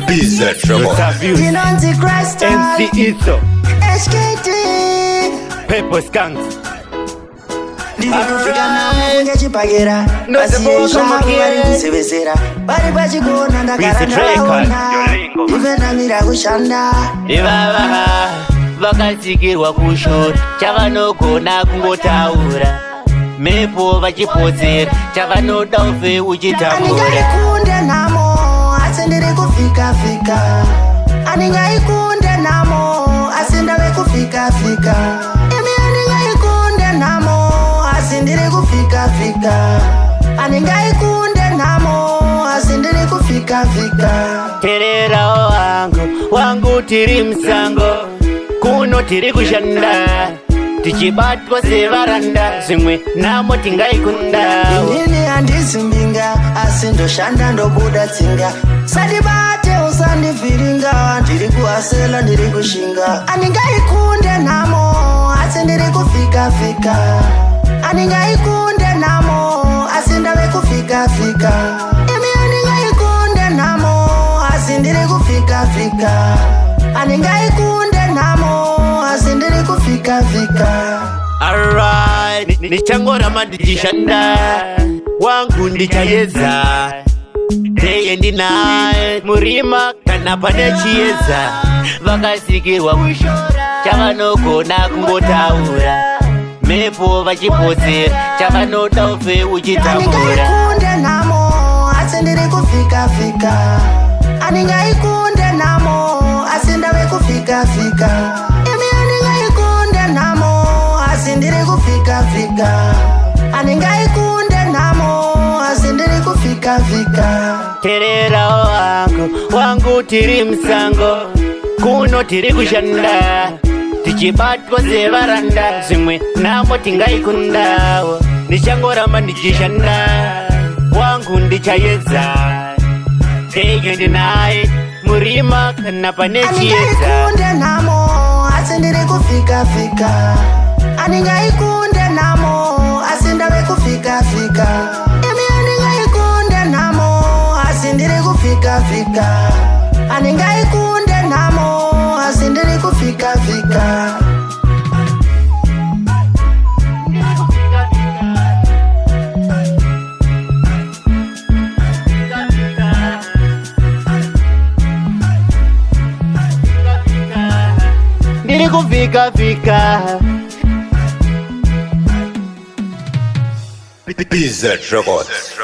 BZ Records. Inonzi Crystal MC Izzo SKT Pepper Skanks ndikufika namo kungechipagira Ndoseboka bari kusevesera bari pachigona ndakarandaraona ive ndamira kushanda ivava vakatsikirwa kushora chavanogona kungotaura mhepo vachipotsera chavanoda ufe uchitambura aningaikunde namo asi ndiri kufika aningaikunde namo asi ndave kufika imi aningaikunde namo asi ndiri kufika aningaikunde namo asi ndiri kufika tererawo wangu tiri musango kuno tiri kushanda tichibatwa sevaranda zvimwe namo tingaikunda inini handizimbinga asi ndoshanda ndobuda tsinga sandibate usandivhiringa ndiri kuhasela ndiri kushinga aningaikunde namo asi ndiri kufika aningaikunde namo asi ndave kufika imi aningaikunde namo asi ndiri kufika aningaikunde namo asi ndiri kufika alright nichangoramba ndichishanda wangu ndichayedza teye ndinaye murima kana pane chiyedza vakasikirwa kushora chavanogona kungotaura mhepo vachipotsera chavanoda ufe uchitambura aningaikunde namo asi ndiri kufika aningaikunde namo asi ndave kufika imi aningaikunde namo asi ndiri kufika aningaikunde namo asi ndiri kufika tererawo wangu tiri musango kuno tiri kushanda tichibatwa sevaranda zvimwe namo tingaikundawo ndichangoramba ndichishanda wangu ndichayedza teye ndinaye murima kana pane chiyedza aningaikunde namo asi ndiri kufika aningaikunde namo asi ndave kufika imi aningaikunde namo asi ndiri kufika aningaikunde namo asi ndiri kufika ndiri kufika BZ Records.